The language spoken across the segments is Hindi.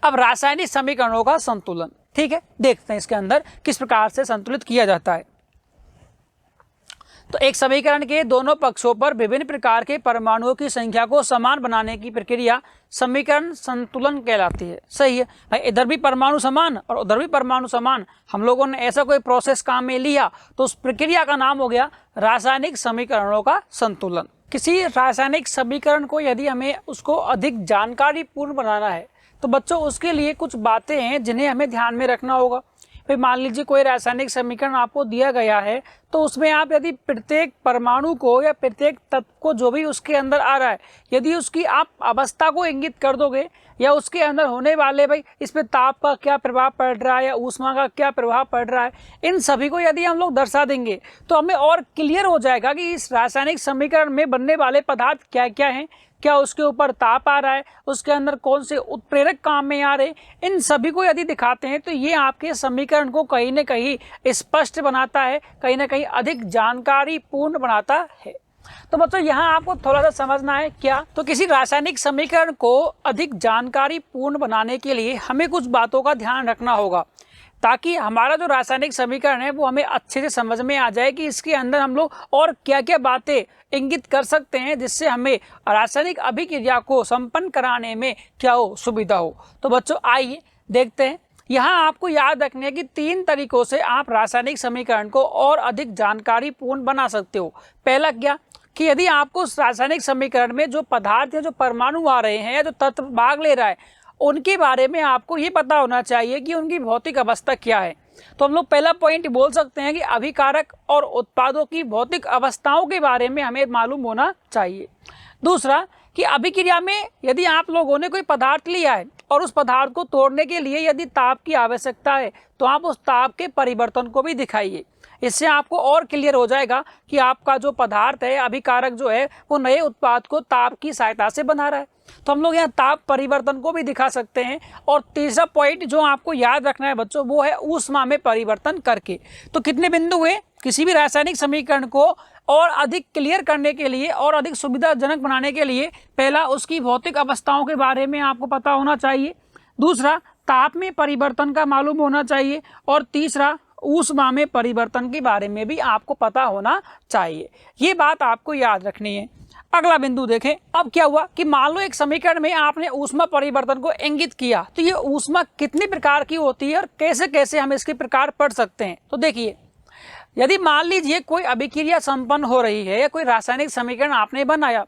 अब रासायनिक समीकरणों का संतुलन, ठीक है, देखते हैं इसके अंदर किस प्रकार से संतुलित किया जाता है। तो एक समीकरण के दोनों पक्षों पर विभिन्न प्रकार के परमाणुओं की संख्या को समान बनाने की प्रक्रिया समीकरण संतुलन कहलाती है। सही है भाई, इधर भी परमाणु समान और उधर भी परमाणु समान, हम लोगों ने ऐसा कोई प्रोसेस काम में लिया तो उस प्रक्रिया का नाम हो गया रासायनिक समीकरणों का संतुलन। किसी रासायनिक समीकरण को यदि हमें उसको अधिक जानकारी पूर्ण बनाना है तो बच्चों उसके लिए कुछ बातें हैं जिन्हें हमें ध्यान में रखना होगा। भाई मान लीजिए कोई रासायनिक समीकरण आपको दिया गया है तो उसमें आप यदि प्रत्येक परमाणु को या प्रत्येक तत्व को जो भी उसके अंदर आ रहा है यदि उसकी आप अवस्था को इंगित कर दोगे या उसके अंदर होने वाले भाई इस पे ताप का क्या प्रभाव पड़ रहा है या ऊष्मा का क्या प्रभाव पड़ रहा है, इन सभी को यदि हम लोग दर्शा देंगे तो हमें और क्लियर हो जाएगा कि इस रासायनिक समीकरण में बनने वाले पदार्थ क्या क्या हैं, क्या उसके ऊपर ताप आ रहा है, उसके अंदर कौन से उत्प्रेरक काम में आ रहे, इन सभी को यदि दिखाते हैं तो ये आपके समीकरण को कहीं ना कहीं स्पष्ट बनाता है, कहीं ना कहीं अधिक जानकारी पूर्ण बनाता है। तो बच्चों यहाँ आपको थोड़ा सा समझना है क्या, तो किसी रासायनिक समीकरण को अधिक जानकारी पूर्ण बनाने के लिए हमें कुछ बातों का ध्यान रखना होगा ताकि हमारा जो रासायनिक समीकरण है वो हमें अच्छे से समझ में आ जाए कि इसके अंदर हम लोग और क्या क्या बातें इंगित कर सकते हैं जिससे हमें रासायनिक अभिक्रिया को संपन्न कराने में क्या हो, सुविधा हो। तो बच्चों आइए देखते हैं। यहाँ आपको याद रखना है कि 3 तरीकों से आप रासायनिक समीकरण को और अधिक जानकारी पूर्ण बना सकते हो। पहला क्या कि यदि आपको रासायनिक समीकरण में जो पदार्थ या जो परमाणु आ रहे हैं या जो तत्व भाग ले रहा है उनके बारे में आपको ये पता होना चाहिए कि उनकी भौतिक अवस्था क्या है। तो हम लोग पहला पॉइंट बोल सकते हैं कि अभिकारक और उत्पादों की भौतिक अवस्थाओं के बारे में हमें मालूम होना चाहिए। दूसरा कि अभिक्रिया में यदि आप लोगों ने कोई पदार्थ लिया है और उस पदार्थ को तोड़ने के लिए यदि ताप की आवश्यकता है तो आप उस ताप के परिवर्तन को भी दिखाइए। इससे आपको और क्लियर हो जाएगा कि आपका जो पदार्थ है अभिकारक जो है वो नए उत्पाद को ताप की सहायता से बना रहा है। तो हम लोग यहाँ ताप परिवर्तन को भी दिखा सकते हैं। और तीसरा पॉइंट जो आपको याद रखना है बच्चों वो है ऊष्मा में परिवर्तन करके। तो कितने बिंदु हुए, किसी भी रासायनिक समीकरण को और अधिक क्लियर करने के लिए और अधिक सुविधाजनक बनाने के लिए पहला उसकी भौतिक अवस्थाओं के बारे में आपको पता होना चाहिए, दूसरा ताप में परिवर्तन का मालूम होना चाहिए और तीसरा ऊष्मा में परिवर्तन के बारे में भी आपको पता होना चाहिए। ये बात आपको याद रखनी है। अगला बिंदु देखें। अब क्या हुआ कि मान लो एक समीकरण में आपने ऊष्मा परिवर्तन को इंगित किया तो ये ऊष्मा कितने प्रकार की होती है और कैसे कैसे हम इसके प्रकार पढ़ सकते हैं। तो देखिए यदि मान लीजिए कोई अभिक्रिया संपन्न हो रही है या कोई रासायनिक समीकरण आपने बनाया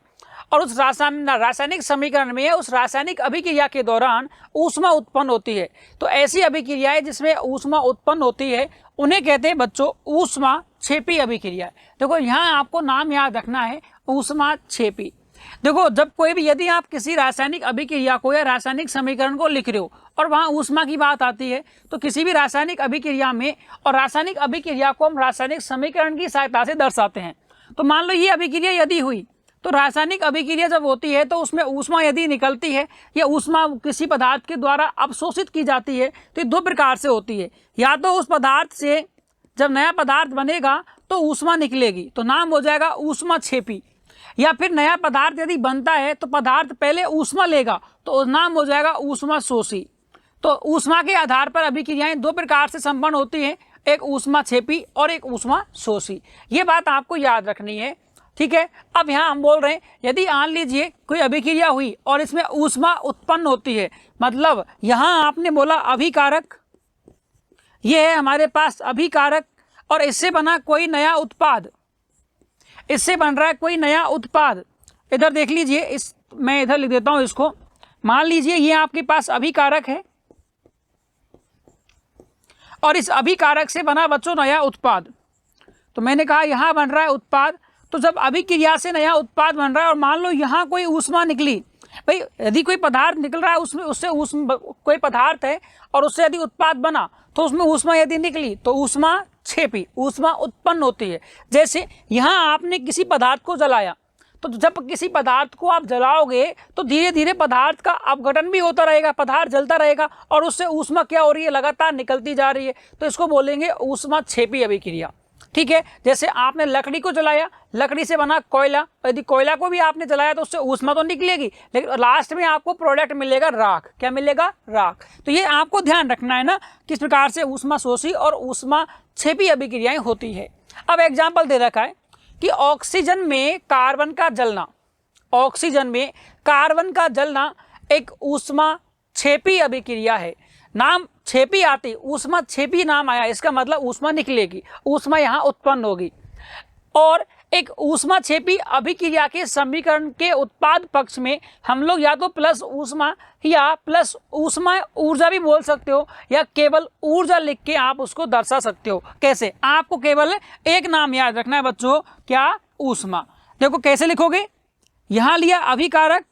और उस रासायनिक समीकरण में उस रासायनिक अभिक्रिया के दौरान ऊष्मा उत्पन्न होती है तो ऐसी अभिक्रियाएं जिसमें ऊष्मा उत्पन्न होती है उन्हें कहते हैं बच्चों ऊष्मा क्षेपी अभिक्रिया। देखो यहाँ आपको नाम याद रखना है ऊष्मा क्षेपी। देखो जब कोई भी यदि आप किसी रासायनिक अभिक्रिया को या रासायनिक समीकरण को लिख रहे हो और वहाँ ऊष्मा की बात आती है तो किसी भी रासायनिक अभिक्रिया में और रासायनिक अभिक्रिया को हम रासायनिक समीकरण की सहायता से दर्शाते हैं। तो मान लो ये अभिक्रिया यदि हुई तो रासायनिक अभिक्रिया जब होती है तो उसमें ऊष्मा यदि निकलती है या ऊष्मा किसी पदार्थ के द्वारा अवशोषित की जाती है तो ये 2 प्रकार से होती है। या तो उस पदार्थ से जब नया पदार्थ बनेगा तो ऊष्मा निकलेगी तो नाम हो जाएगा ऊष्मा क्षेपी, या फिर नया पदार्थ यदि बनता है तो पदार्थ पहले ऊष्मा लेगा तो नाम हो जाएगा ऊष्मा शोषी। तो ऊष्मा के आधार पर अभिक्रियाएं 2 प्रकार से संपन्न होती हैं, एक ऊष्मा क्षेपी और एक ऊष्मा शोषी। ये बात आपको याद रखनी है, ठीक है। अब यहाँ हम बोल रहे हैं यदि मान लीजिए कोई अभिक्रिया हुई और इसमें ऊष्मा उत्पन्न होती है, मतलब यहाँ आपने बोला अभिकारक, ये है हमारे पास अभिकारक और इससे बना कोई नया उत्पाद, इससे बन रहा है कोई नया उत्पाद। इधर देख लीजिए, इस मैं इधर लिख देता हूँ इसको। मान लीजिए ये आपके पास अभिकारक है और इस अभिकारक से बना बच्चों नया उत्पाद। तो मैंने कहा यहाँ बन रहा है उत्पाद, तो जब अभिक्रिया से नया उत्पाद बन रहा है और मान लो यहाँ कोई ऊष्मा निकली, भाई यदि कोई पदार्थ निकल रहा है उसमें उससे कोई पदार्थ है और उससे यदि उत्पाद बना तो उसमें ऊष्मा यदि निकली तो ऊष्मा क्षेपी, ऊष्मा उत्पन्न होती है। जैसे यहाँ आपने किसी पदार्थ को जलाया तो जब किसी पदार्थ को आप जलाओगे तो धीरे धीरे पदार्थ का अपघटन भी होता रहेगा, पदार्थ जलता रहेगा और उससे ऊष्मा क्या हो रही है, लगातार निकलती जा रही है। तो इसको बोलेंगे ऊष्मा क्षेपी अभिक्रिया, ठीक है, जैसे आपने लकड़ी को जलाया, लकड़ी से बना कोयला, यदि कोयला को भी आपने जलाया तो उससे ऊष्मा तो निकलेगी, लेकिन लास्ट में आपको प्रोडक्ट मिलेगा राख। क्या मिलेगा? राख। तो ये आपको ध्यान रखना है ना, किस प्रकार से ऊष्मा शोषी और ऊष्मा क्षेपी अभिक्रियाएं होती है। अब एग्जाम्पल दे रखा है कि ऑक्सीजन में कार्बन का जलना, ऑक्सीजन में कार्बन का जलना एक ऊष्मा क्षेपी अभिक्रिया है। नाम क्षेपी आती, ऊष्मा क्षेपी नाम आया, इसका मतलब ऊष्मा निकलेगी, ऊष्मा यहाँ उत्पन्न होगी। और एक ऊष्मा क्षेपी अभिक्रिया के समीकरण के उत्पाद पक्ष में हम लोग या तो प्लस ऊष्मा या प्लस ऊष्मा ऊर्जा भी बोल सकते हो, या केवल ऊर्जा लिख के आप उसको दर्शा सकते हो। कैसे? आपको केवल एक नाम याद रखना है बच्चों, क्या? ऊष्मा। देखो कैसे लिखोगे, यहाँ लिया अभिकारक,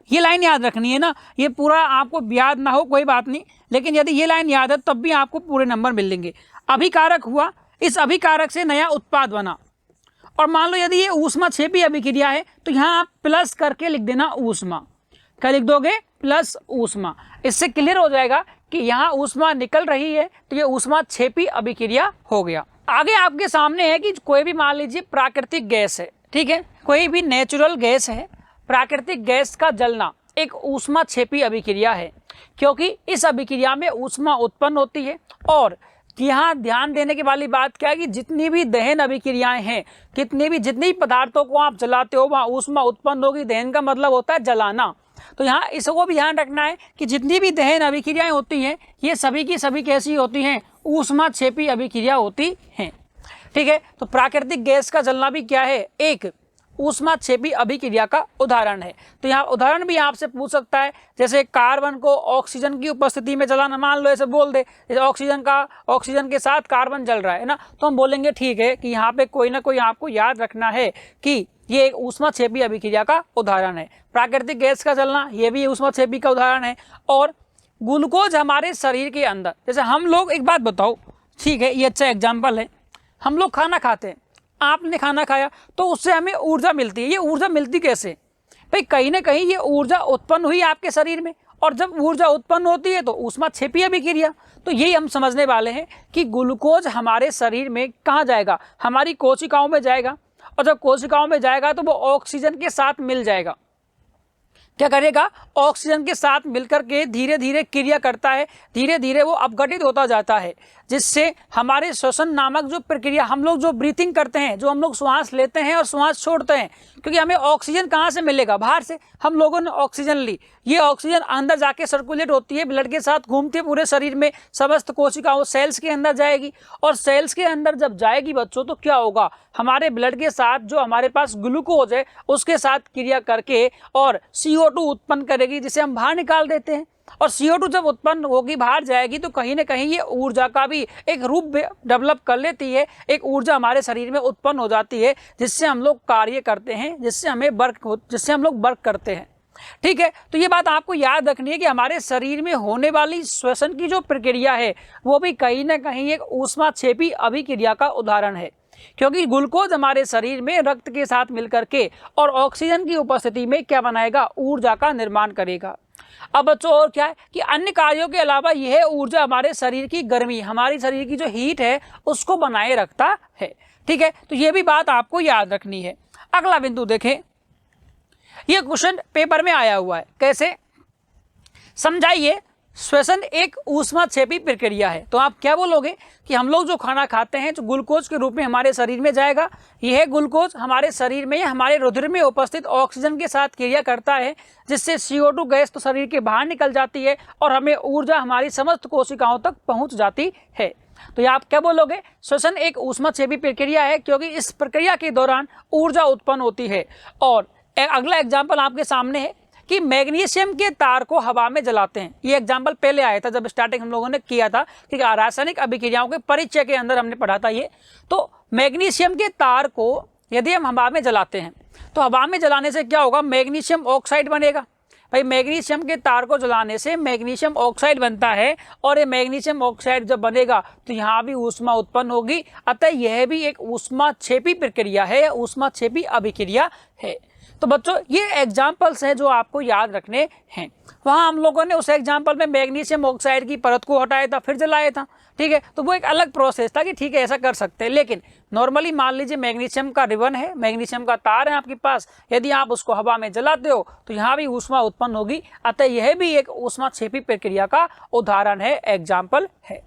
ये लाइन याद रखनी है ना, ये पूरा आपको याद ना हो कोई बात नहीं, लेकिन यदि ये लाइन याद है तब भी आपको पूरे नंबर मिल लेंगे। अभिकारक हुआ, इस अभिकारक से नया उत्पाद बना, और मान लो यदि ये ऊष्मा क्षेपी अभिक्रिया है तो यहाँ आप प्लस करके लिख देना ऊष्मा। क्या लिख दोगे? प्लस ऊष्मा। इससे क्लियर हो जाएगा कि यहाँ ऊष्मा निकल रही है तो ये ऊष्मा क्षेपी अभिक्रिया हो गया। आगे आपके सामने है कि कोई भी मान लीजिए प्राकृतिक गैस है, ठीक है, कोई भी नेचुरल गैस है, प्राकृतिक गैस का जलना एक ऊष्मा क्षेपी अभिक्रिया है, क्योंकि इस अभिक्रिया में ऊष्मा उत्पन्न होती है। और यहाँ ध्यान देने की वाली बात क्या है कि जितनी भी दहन अभिक्रियाएं हैं, जितनी पदार्थों को आप जलाते हो वहाँ ऊष्मा उत्पन्न होगी। दहन का मतलब होता है जलाना। तो यहाँ इसको भी ध्यान रखना है कि जितनी भी दहन अभिक्रियाएं होती हैं ये सभी की सभी कैसी होती हैं? ऊष्मा क्षेपी अभिक्रिया होती हैं। ठीक है, तो प्राकृतिक गैस का जलना भी क्या है? एक ऊष्मा क्षेपी अभिक्रिया का उदाहरण है। तो यहाँ उदाहरण भी आपसे पूछ सकता है, जैसे कार्बन को ऑक्सीजन की उपस्थिति में जलाना, मान लो ऐसे बोल दे, जैसे ऑक्सीजन के साथ कार्बन जल रहा है ना, तो हम बोलेंगे ठीक है कि यहाँ पे कोई ना कोई आपको याद रखना है कि ये एक ऊष्मा क्षेपी अभिक्रिया का उदाहरण है। प्राकृतिक गैस का जलना ये भी ऊष्मा क्षेपी का उदाहरण है। और ग्लूकोज हमारे शरीर के अंदर, जैसे हम लोग, एक बात बताओ, ठीक है, ये अच्छा एग्जाम्पल है, हम लोग खाना खाते हैं, आपने खाना खाया तो उससे हमें ऊर्जा मिलती है। ये ऊर्जा मिलती कैसे? भाई कहीं ना कहीं ये ऊर्जा उत्पन्न हुई आपके शरीर में, और जब ऊर्जा उत्पन्न होती है तो ऊष्मा क्षेपी अभिक्रिया। तो यही हम समझने वाले हैं कि ग्लूकोज हमारे शरीर में कहाँ जाएगा? हमारी कोशिकाओं में जाएगा, और जब कोशिकाओं में जाएगा तो वो ऑक्सीजन के साथ मिल जाएगा। क्या करेगा? ऑक्सीजन के साथ मिलकर के धीरे धीरे क्रिया करता है, धीरे धीरे वो अपघटित होता जाता है, जिससे हमारे श्वसन नामक जो प्रक्रिया, हम लोग जो ब्रीथिंग करते हैं, जो हम लोग श्वास लेते हैं और श्वास छोड़ते हैं, क्योंकि हमें ऑक्सीजन कहाँ से मिलेगा? बाहर से। हम लोगों ने ऑक्सीजन ली, ये ऑक्सीजन अंदर जाके सर्कुलेट होती है, ब्लड के साथ घूमती है पूरे शरीर में, समस्त कोशिकाओं सेल्स के अंदर जाएगी, और सेल्स के अंदर जब जाएगी बच्चों तो क्या होगा? हमारे ब्लड के साथ जो हमारे पास ग्लूकोज है उसके साथ क्रिया करके और CO2 उत्पन्न करेगी, जिसे हम बाहर निकाल देते हैं। और CO2 जब उत्पन्न होगी, बाहर जाएगी, तो कहीं ना कहीं ये ऊर्जा का भी एक रूप डेवलप कर लेती है, एक ऊर्जा हमारे शरीर में उत्पन्न हो जाती है, जिससे हम लोग कार्य करते हैं, जिससे हम लोग वर्क करते हैं। ठीक है, तो ये बात आपको याद रखनी है कि हमारे शरीर में होने वाली श्वसन की जो प्रक्रिया है वो भी कहीं ना कहीं एक ऊष्मा क्षेपी अभिक्रिया का उदाहरण है, क्योंकि ग्लूकोज हमारे शरीर में रक्त के साथ मिलकर के और ऑक्सीजन की उपस्थिति में क्या बनाएगा? ऊर्जा का निर्माण करेगा। अब बच्चों और क्या है कि अन्य कार्यों के अलावा यह ऊर्जा हमारे शरीर की गर्मी, हमारी शरीर की जो हीट है उसको बनाए रखता है। ठीक है, तो ये भी बात आपको याद रखनी है। अगला बिंदु देखें, यह क्वेश्चन पेपर में आया हुआ है, कैसे? समझाइए, श्वसन एक ऊष्मा क्षेपी प्रक्रिया है। तो आप क्या बोलोगे कि हम लोग जो खाना खाते हैं जो ग्लूकोज के रूप में हमारे शरीर में जाएगा, यह ग्लूकोज हमारे शरीर में, हमारे रुधिर में उपस्थित ऑक्सीजन के साथ क्रिया करता है, जिससे CO2 गैस तो शरीर के बाहर निकल जाती है और हमें ऊर्जा हमारी समस्त कोशिकाओं तक पहुंच जाती है। तो ये आप क्या बोलोगे? श्वसन एक ऊष्मा क्षेपी प्रक्रिया है, क्योंकि इस प्रक्रिया के दौरान ऊर्जा उत्पन्न होती है। और अगला एग्जाम्पल आपके सामने है कि मैग्नीशियम के तार को हवा में जलाते हैं। ये एग्जाम्पल पहले आया था जब स्टार्टिंग हम लोगों ने किया था कि रासायनिक अभिक्रियाओं के परिचय के अंदर हमने पढ़ा था ये। तो मैग्नीशियम के तार को यदि हम हवा में जलाते हैं तो हवा में जलाने से क्या होगा? मैग्नीशियम ऑक्साइड बनेगा। भाई मैग्नीशियम के तार को जलाने से मैग्नीशियम ऑक्साइड बनता है, और ये मैग्नीशियम ऑक्साइड जब बनेगा तो यहाँ भी ऊष्मा उत्पन्न होगी। अतः यह भी एक ऊष्मा क्षेपी प्रक्रिया है, ऊष्मा क्षेपी अभिक्रिया है। तो बच्चों ये एग्जाम्पल्स हैं जो आपको याद रखने हैं। वहाँ हम लोगों ने उस एग्जाम्पल में मैग्नीशियम ऑक्साइड की परत को हटाया था फिर जलाया था, ठीक है, तो वो एक अलग प्रोसेस था कि ठीक है ऐसा कर सकते हैं। लेकिन नॉर्मली मान लीजिए मैग्नीशियम का रिबन है, मैग्नीशियम का तार है आपके पास, यदि आप उसको हवा में जलाते हो तो यहाँ भी ऊष्मा उत्पन्न होगी, अतः यह भी एक ऊष्मा क्षेपी प्रक्रिया का उदाहरण है, एग्जाम्पल है।